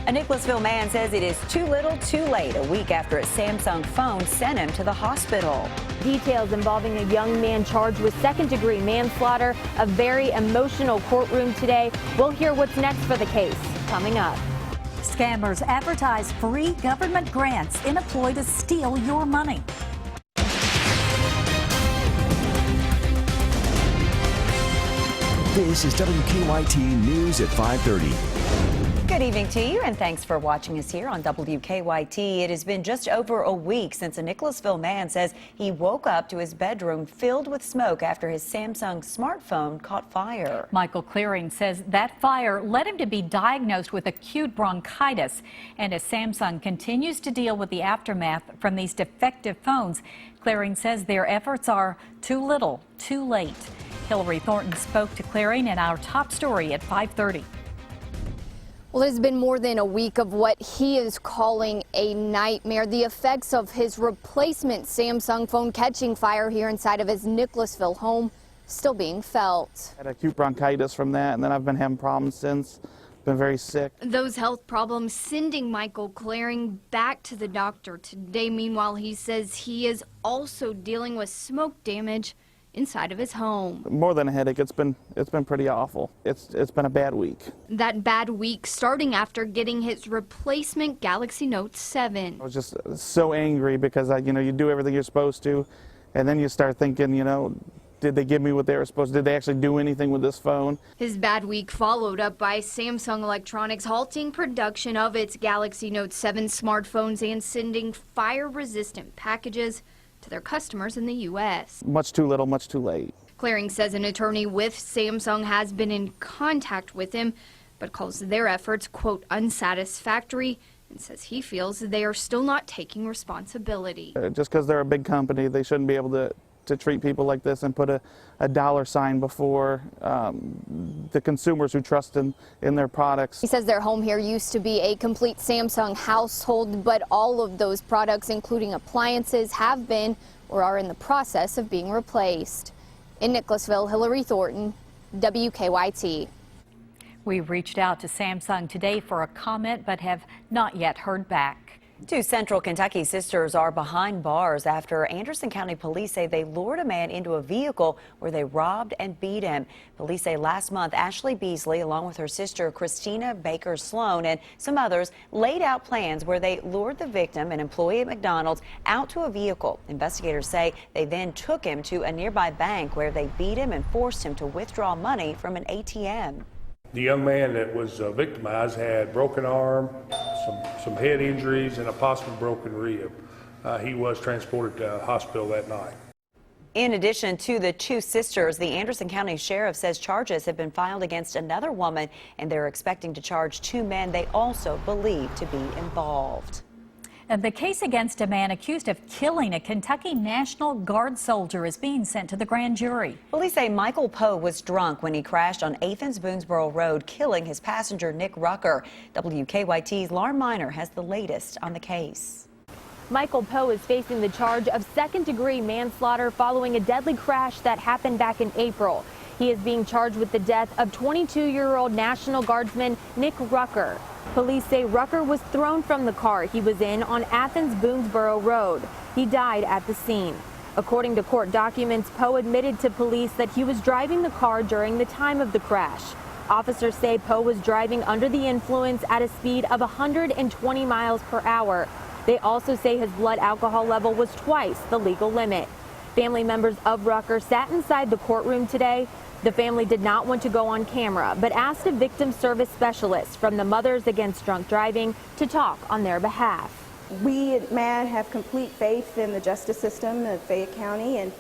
A Nicholasville man says it is too little too late a week after a Samsung phone sent him to the hospital. Details involving a young man charged with second-degree manslaughter. A very emotional courtroom today. We'll hear what's next for the case coming up. Scammers advertise free government grants in a ploy to steal your money. This is WKYT News at 5:30. Good evening to you, and thanks for watching us here on WKYT. It has been just over a week since a Nicholasville man says he woke up to his bedroom filled with smoke after his Samsung smartphone caught fire. Michael Clearing says that fire led him to be diagnosed with acute bronchitis. And as Samsung continues to deal with the aftermath from these defective phones, Clearing says their efforts are too little, too late. Hillary Thornton spoke to Clearing in our top story at 5:30. Well, it's been more than a week of what he is calling a nightmare. The effects of his replacement Samsung phone catching fire here inside of his Nicholasville home still being felt. I had acute bronchitis from that, and then I've been having problems since. Been very sick. Those health problems sending Michael Clearing back to the doctor today. Meanwhile, he says he is also dealing with smoke damage inside of his home. More than a headache, it's been pretty awful. It's been a bad week. That bad week starting after getting his replacement Galaxy Note 7. I was just so angry because you do everything you're supposed to, and then you start thinking, did they give me what they were supposed to? Did they actually do anything with this phone? His bad week followed up by Samsung Electronics halting production of its Galaxy Note 7 smartphones and sending fire-resistant packages to their customers in the U.S. Much too little, much too late. Clearing says an attorney with Samsung has been in contact with him, but calls their efforts, quote, unsatisfactory, and says he feels they are still not taking responsibility. Just because they're a big company, they shouldn't be able to treat people like this and put a dollar sign before the consumers who trust in their products. He says their home here used to be a complete Samsung household, but all of those products, including appliances, have been or are in the process of being replaced. In Nicholasville, Hillary Thornton, WKYT. We reached out to Samsung today for a comment, but have not yet heard back. Two Central Kentucky sisters are behind bars after Anderson County police say they lured a man into a vehicle where they robbed and beat him. Police say last month Ashley Beasley, along with her sister Christina Baker Sloan and some others, laid out plans where they lured the victim, an employee at McDonald's, out to a vehicle. Investigators say they then took him to a nearby bank where they beat him and forced him to withdraw money from an ATM. The young man that was victimized had broken arm, some head injuries, and a possible broken rib. He was transported to a hospital that night. In addition to the two sisters, the Anderson County Sheriff says charges have been filed against another woman, and they're expecting to charge two men they also believe to be involved. And the case against a man accused of killing a Kentucky National Guard soldier is being sent to the grand jury. Police say Michael Poe was drunk when he crashed on Athens-Boonesboro Road, killing his passenger Nick Rucker. WKYT's Lauren Miner has the latest on the case. Michael Poe is facing the charge of second-degree manslaughter following a deadly crash that happened back in April. He is being charged with the death of 22-year-old National Guardsman Nick Rucker. Police say Rucker was thrown from the car he was in on Athens-Boonesboro Road. He died at the scene. According to court documents, Poe admitted to police that he was driving the car during the time of the crash. Officers say Poe was driving under the influence at a speed of 120 miles per hour. They also say his blood alcohol level was twice the legal limit. Family members of Rucker sat inside the courtroom today. The family did not want to go on camera, but asked a victim service specialist from the Mothers Against Drunk Driving to talk on their behalf. We at MAD have complete faith in the justice system of Fayette County,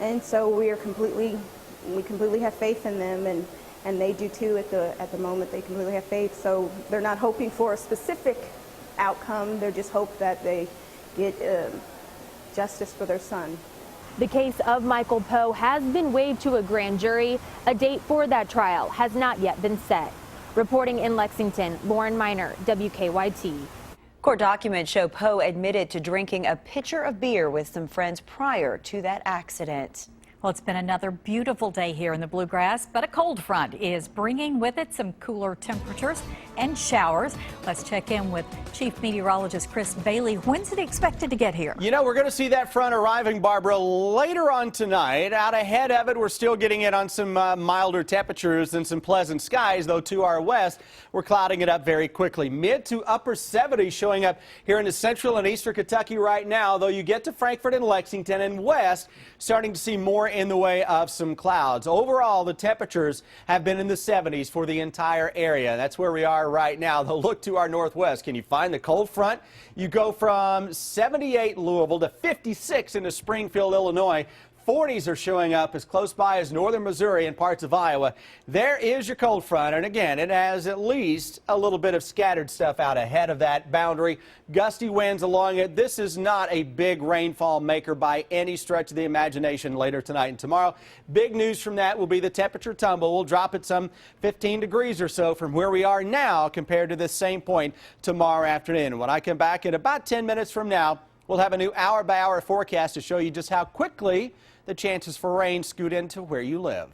and so we completely have faith in them, and they do too at the moment. They completely have faith, so they're not hoping for a specific outcome. They're just hope that they get justice for their son. The case of Michael Poe has been waived to a grand jury. A date for that trial has not yet been set. Reporting in Lexington, Lauren Miner, WKYT. Court documents show Poe admitted to drinking a pitcher of beer with some friends prior to that accident. Well, it's been another beautiful day here in the Bluegrass, but a cold front is bringing with it some cooler temperatures and showers. Let's check in with Chief Meteorologist Chris Bailey. When's it expected to get here? You know, we're going to see that front arriving, Barbara, later on tonight. Out ahead of it, we're still getting it on some milder temperatures and some pleasant skies, though to our west, we're clouding it up very quickly. Mid to upper 70s showing up here in the central and eastern Kentucky right now, though you get to Frankfort and Lexington and west, starting to see more in the way of some clouds. Overall, the temperatures have been in the 70s for the entire area. That's where we are right now. The look to our northwest. Can you find the cold front? You go from 78 Louisville to 56 into Springfield, Illinois. 40s are showing up as close by as northern Missouri and parts of Iowa. There is your cold front, and again, it has at least a little bit of scattered stuff out ahead of that boundary. Gusty winds along it. This is not a big rainfall maker by any stretch of the imagination later tonight and tomorrow. Big news from that will be the temperature tumble. We'll drop it some 15 degrees or so from where we are now compared to this same point tomorrow afternoon. When I come back in about 10 minutes from now, we'll have a new hour-by-hour forecast to show you just how quickly the chances for rain scoot into where you live.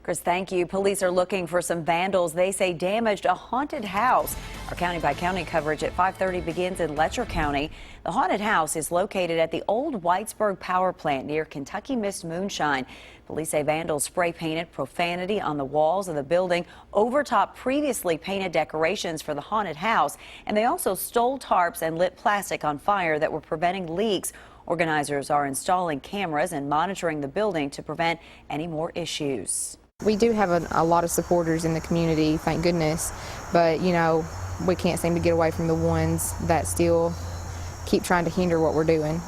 Chris, thank you. Police are looking for some vandals they say damaged a haunted house. Our county-by-county coverage at 5:30 begins in Letcher County. The haunted house is located at the old Whitesburg power plant near Kentucky Mist Moonshine. Police say vandals spray painted profanity on the walls of the building over top previously painted decorations for the haunted house, and they also stole tarps and lit plastic on fire that were preventing leaks. Organizers are installing cameras and monitoring the building to prevent any more issues. We do have a lot of supporters in the community, thank goodness, but you know, we can't seem to get away from the ones that still keep trying to hinder what we're doing.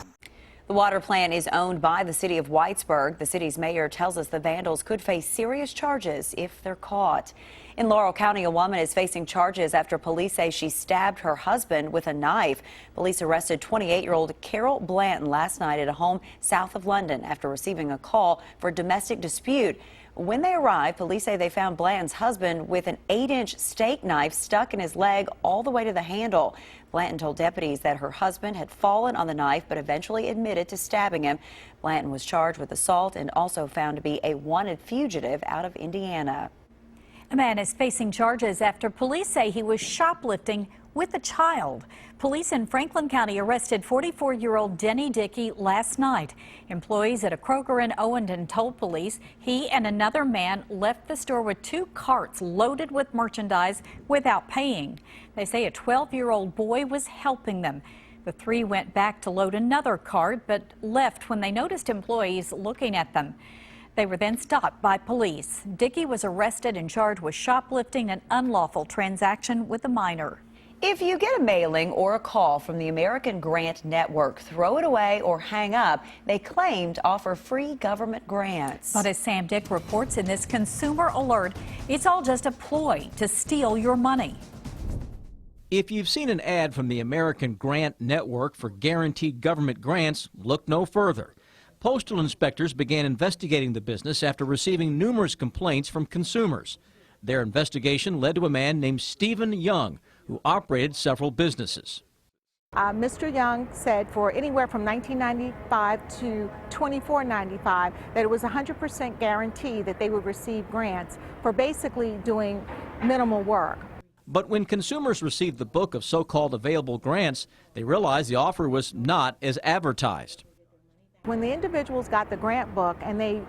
The water plant is owned by the city of Whitesburg. The city's mayor tells us the vandals could face serious charges if they're caught. In Laurel County, a woman is facing charges after police say she stabbed her husband with a knife. Police arrested 28-year-old Carol Blanton last night at a home south of London after receiving a call for a domestic dispute. When they arrived, police say they found Blanton's husband with an 8-inch steak knife stuck in his leg all the way to the handle. Blanton told deputies that her husband had fallen on the knife but eventually admitted to stabbing him. Blanton was charged with assault and also found to be a wanted fugitive out of Indiana. A man is facing charges after police say he was shoplifting with a child. Police in Franklin County arrested 44-year-old Denny Dickey last night. Employees at a Kroger in Owendon told police he and another man left the store with 2 carts loaded with merchandise without paying. They say a 12-year-old boy was helping them. The 3 went back to load another cart but left when they noticed employees looking at them. They were then stopped by police. Dickey was arrested and charged with shoplifting and unlawful transaction with a minor. If you get a mailing or a call from the American Grant Network, throw it away or hang up. They claim to offer free government grants. But as Sam Dick reports in this consumer alert, it's all just a ploy to steal your money. If you've seen an ad from the American Grant Network for guaranteed government grants, look no further. Postal inspectors began investigating the business after receiving numerous complaints from consumers. Their investigation led to a man named Stephen Young, who operated several businesses. Mr. Young said for anywhere from $19.95 to $24.95 that it was 100% guaranteed that they would receive grants for basically doing minimal work. But when consumers received the book of so-called available grants, they realized the offer was not as advertised. When the individuals got the grant book and they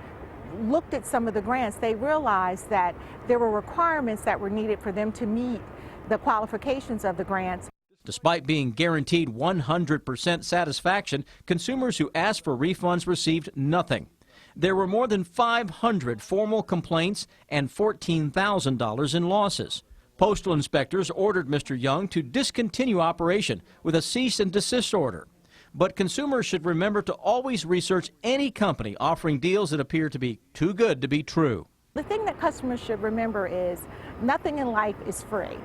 looked at some of the grants, they realized that there were requirements that were needed for them to meet the qualifications of the grants. Despite being guaranteed 100% satisfaction, consumers who asked for refunds received nothing. There were more than 500 formal complaints and $14,000 in losses. Postal inspectors ordered Mr. Young to discontinue operation with a cease and desist order. But consumers should remember to always research any company offering deals that appear to be too good to be true. The thing that customers should remember is nothing in life is free.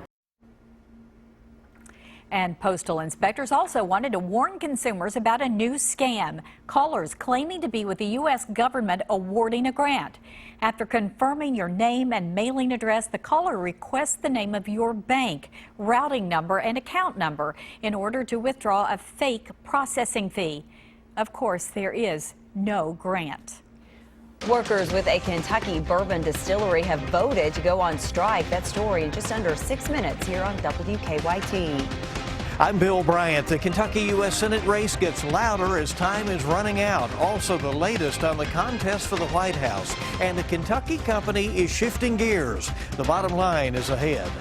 And postal inspectors also wanted to warn consumers about a new scam. Callers claiming to be with the U.S. government awarding a grant. After confirming your name and mailing address, the caller requests the name of your bank, routing number, and account number in order to withdraw a fake processing fee. Of course, there is no grant. Workers with a Kentucky bourbon distillery have voted to go on strike. That story in just under 6 minutes here on WKYT. I'm Bill Bryant. The Kentucky U.S. Senate race gets louder as time is running out. Also the latest on the contest for the White House. And the Kentucky company is shifting gears. The bottom line is ahead.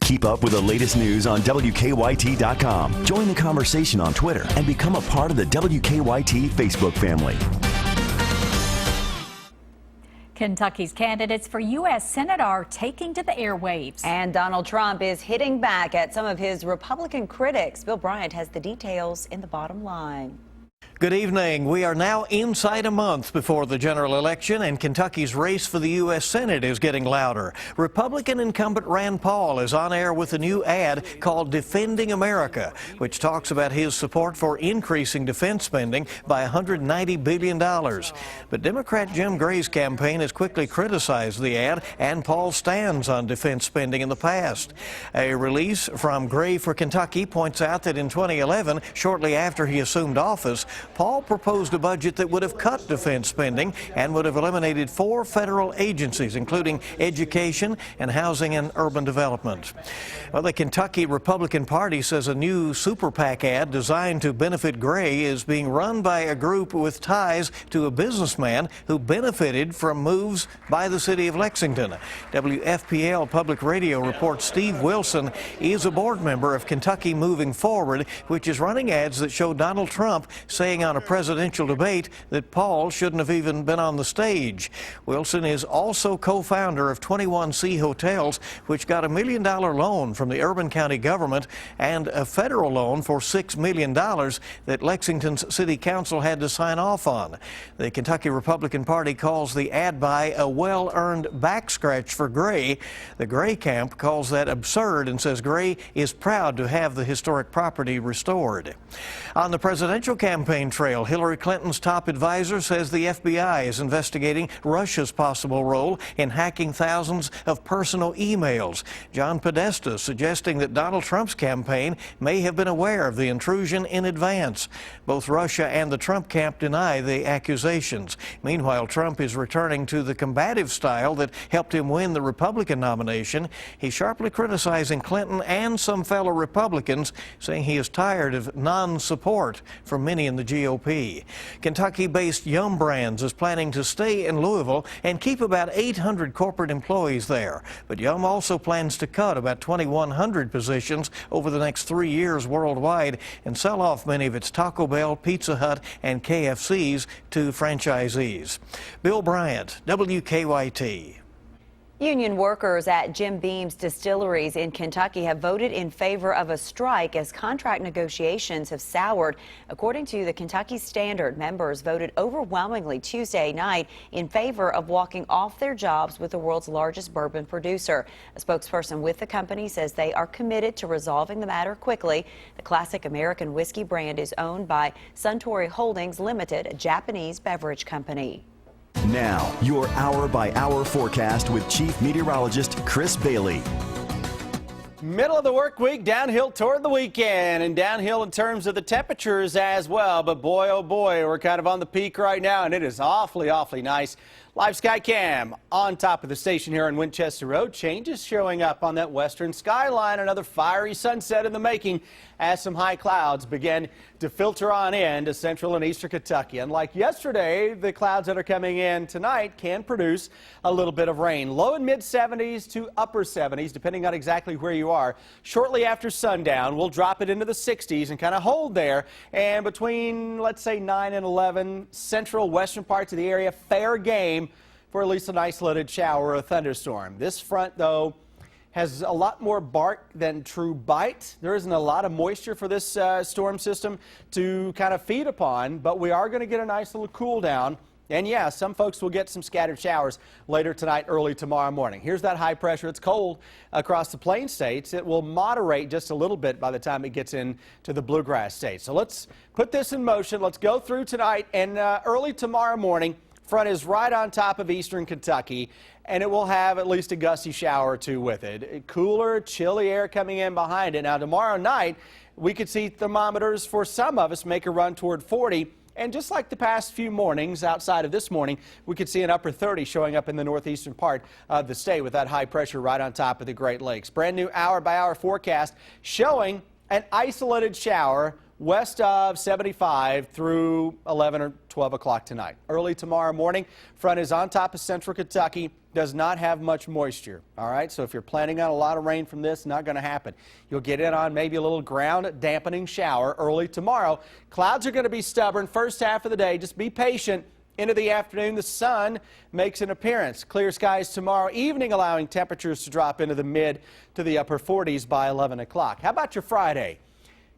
Keep up with the latest news on WKYT.com. Join the conversation on Twitter and become a part of the WKYT Facebook family. Kentucky's candidates for U.S. Senate are taking to the airwaves. And Donald Trump is hitting back at some of his Republican critics. Bill Bryant has the details in the bottom line. Good evening. We are now inside a month before the general election, and Kentucky's race for the U.S. Senate is getting louder. Republican incumbent Rand Paul is on air with a new ad called Defending America, which talks about his support for increasing defense spending by $190 billion. But Democrat Jim Gray's campaign has quickly criticized the ad and Paul's stands on defense spending in the past. A release from Gray for Kentucky points out that in 2011, shortly after he assumed office, Paul proposed a budget that would have cut defense spending and would have eliminated 4 federal agencies, including education and housing and urban development. Well, the Kentucky Republican Party says a new super PAC ad designed to benefit Gray is being run by a group with ties to a businessman who benefited from moves by the city of Lexington. WFPL Public Radio reports Steve Wilson is a board member of Kentucky Moving Forward, which is running ads that show Donald Trump saying on a presidential debate that Paul shouldn't have even been on the stage. Wilson is also co-founder of 21C Hotels, which got $1 million loan from the Urban County government and a federal loan for $6 million that Lexington's City Council had to sign off on. The Kentucky Republican Party calls the ad buy a well-earned back scratch for Gray. The Gray camp calls that absurd and says Gray is proud to have the historic property restored. On the presidential campaign trail, Hillary Clinton's top advisor says the FBI is investigating Russia's possible role in hacking thousands of personal emails. John Podesta suggesting that Donald Trump's campaign may have been aware of the intrusion in advance. Both Russia and the Trump camp deny the accusations. Meanwhile, Trump is returning to the combative style that helped him win the Republican nomination. He's sharply criticizing Clinton and some fellow Republicans, saying he is tired of non-support from many in the GOP. Kentucky-based Yum Brands is planning to stay in Louisville and keep about 800 corporate employees there. But Yum also plans to cut about 2,100 positions over the next 3 years worldwide and sell off many of its Taco Bell, Pizza Hut, and KFCs to franchisees. Bill Bryant, WKYT. Union workers at Jim Beam's distilleries in Kentucky have voted in favor of a strike as contract negotiations have soured. According to the Kentucky Standard, members voted overwhelmingly Tuesday night in favor of walking off their jobs with the world's largest bourbon producer. A spokesperson with the company says they are committed to resolving the matter quickly. The classic American whiskey brand is owned by Suntory Holdings Limited, a Japanese beverage company. Now, your hour-by-hour forecast with Chief Meteorologist Chris Bailey. Middle of the work week, downhill toward the weekend, and downhill in terms of the temperatures as well. But boy, oh boy, we're kind of on the peak right now, and it is awfully, awfully nice. Live sky cam on top of the station here on Winchester Road. Changes showing up on that western skyline. Another fiery sunset in the making as some high clouds begin to filter on in to central and eastern Kentucky. Unlike yesterday, the clouds that are coming in tonight can produce a little bit of rain. Low and mid 70s to upper 70s, depending on exactly where you are. Shortly after sundown, we'll drop it into the 60s and kind of hold there. And between, let's say, 9 and 11, central western parts of the area, fair game for at least an isolated shower or a thunderstorm. This front, though, has a lot more bark than true bite. There isn't a lot of moisture for this storm system to kind of feed upon, but we are going to get a nice little cool down. And yeah, some folks will get some scattered showers later tonight, early tomorrow morning. Here's that high pressure. It's cold across the plain states. It will moderate just a little bit by the time it gets into the bluegrass states. So let's put this in motion. Let's go through tonight and early tomorrow morning. Front is right on top of eastern Kentucky, and it will have at least a gusty shower or two with it. Cooler, chilly air coming in behind it. Now, tomorrow night, we could see thermometers for some of us make a run toward 40. And just like the past few mornings, outside of this morning, we could see an upper 30 showing up in the northeastern part of the state with that high pressure right on top of the Great Lakes. Brand new hour-by-hour forecast showing an isolated shower west of 75 through 11 or 12 o'clock tonight. Early tomorrow morning, front is on top of central Kentucky, does not have much moisture. All right, so if you're planning on a lot of rain from this, not going to happen. You'll get in on maybe a little ground dampening shower early tomorrow. Clouds are going to be stubborn first half of the day. Just be patient. Into the afternoon, the sun makes an appearance. Clear skies tomorrow evening, allowing temperatures to drop into the mid to the upper 40s by 11 o'clock. How about your Friday?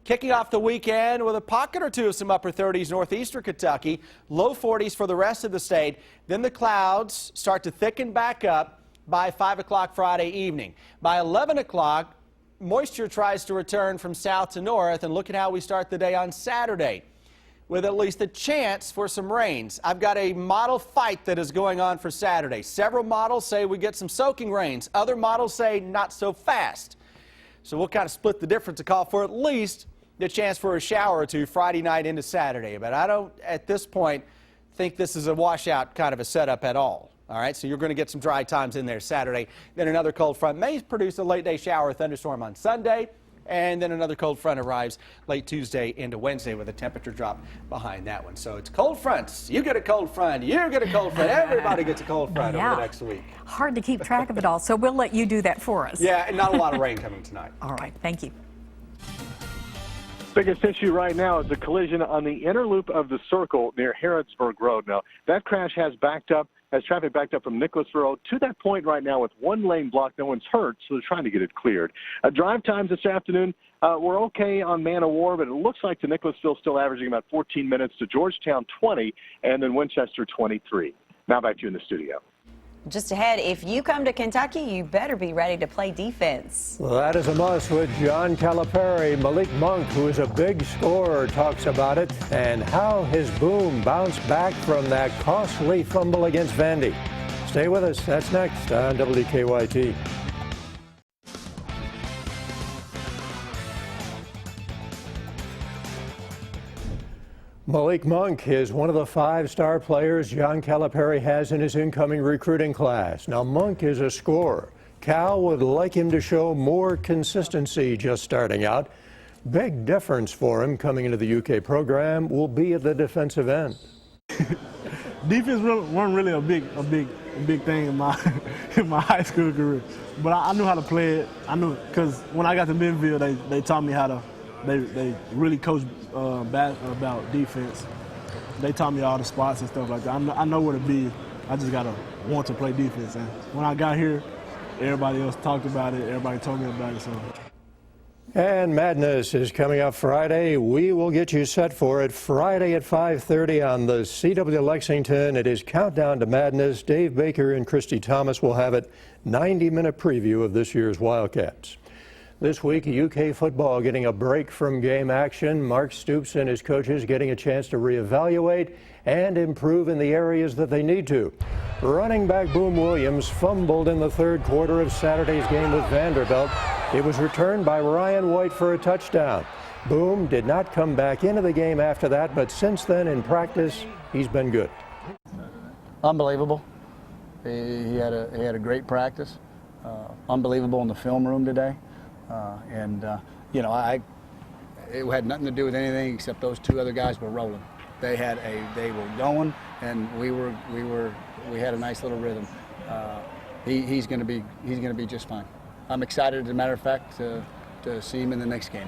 Kicking off the weekend with a pocket or two of some upper 30s northeastern Kentucky, low 40s for the rest of the state. Then the clouds start to thicken back up by 5 o'clock Friday evening. By 11 o'clock, moisture tries to return from south to north, and look at how we start the day on Saturday with at least a chance for some rains. I've got a model fight that is going on for Saturday. Several models say we get some soaking rains. Other models say not so fast. So we'll kind of split the difference to call for at least the chance for a shower or two Friday night into Saturday. But I don't, at this point, think this is a washout kind of a setup at all. All right, so you're going to get some dry times in there Saturday. Then another cold front may produce a late day shower or thunderstorm on Sunday. And then another cold front arrives late Tuesday into Wednesday with a temperature drop behind that one. So it's cold fronts. You get a cold front. You get a cold front. Everybody gets a cold front over the next week. Hard to keep track of it all, so we'll let you do that for us. Yeah, and not a lot of rain coming tonight. All right, thank you. Biggest issue right now is the collision on the inner loop of the circle near Harrodsburg Road. Now, that crash has traffic backed up from Nicholasville to that point right now with one lane blocked. No one's hurt, so they're trying to get it cleared. Drive times this afternoon were okay on Man of War, but it looks like to Nicholasville still averaging about 14 minutes, to Georgetown 20, and then Winchester 23. Now back to you in the studio. Just ahead, if you come to Kentucky, you better be ready to play defense. Well, that is a must with John Calipari. Malik Monk, who is a big scorer, talks about it and how his Boom bounced back from that costly fumble against Vandy. Stay with us. That's next on WKYT. Malik Monk is one of the 5-star players John Calipari has in his incoming recruiting class. Now, Monk is a scorer. Cal would like him to show more consistency just starting out. Big difference for him coming into the UK program will be at the defensive end. Defense wasn't really a big thing in my high school career, but I knew how to play it. I knew, because when I got to Bentonville, they taught me how to. They really coach about defense. They taught me all the spots and stuff like that. I know where to be. I just gotta want to play defense. And when I got here, everybody else talked about it. Everybody told me about it. So. And Madness is coming up Friday. We will get you set for it Friday at 5:30 on the CW Lexington. It is Countdown to Madness. Dave Baker and Christy Thomas will have it. 90-minute preview of this year's Wildcats. This week, UK football getting a break from game action. Mark Stoops and his coaches getting a chance to reevaluate and improve in the areas that they need to. Running back Boom Williams fumbled in the third quarter of Saturday's game with Vanderbilt. It was returned by Ryan White for a touchdown. Boom did not come back into the game after that, but since then in practice, he's been good. Unbelievable. He had a great practice. Unbelievable in the film room today. You know, it had nothing to do with anything except those two other guys were rolling. They were going, and we had a nice little rhythm. He's going to be just fine. I'm excited, as a matter of fact, to see him in the next game.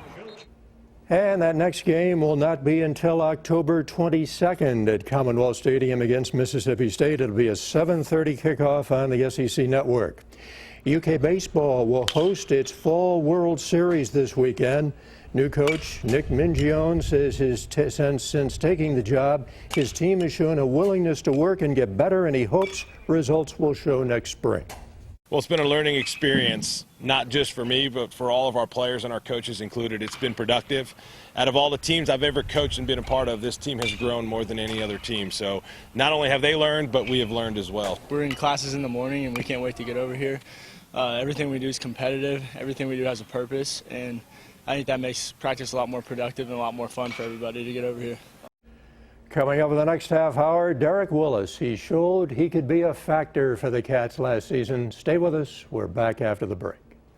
And that next game will not be until October 22nd at Commonwealth Stadium against Mississippi State. It'll be a 7:30 kickoff on the SEC Network. UK Baseball will host its Fall World Series this weekend. New coach Nick Mingione says since taking the job, his team has shown a willingness to work and get better, and he hopes results will show next spring. Well, it's been a learning experience, not just for me, but for all of our players and our coaches included. It's been productive. Out of all the teams I've ever coached and been a part of, this team has grown more than any other team. So not only have they learned, but we have learned as well. We're in classes in the morning, and we can't wait to get over here. Everything we do is competitive. Everything we do has a purpose, and I think that makes practice a lot more productive and a lot more fun for everybody to get over here. Coming up in the next half hour, Derek Willis. He showed he could be a factor for the Cats last season. Stay with us. We're back after the break.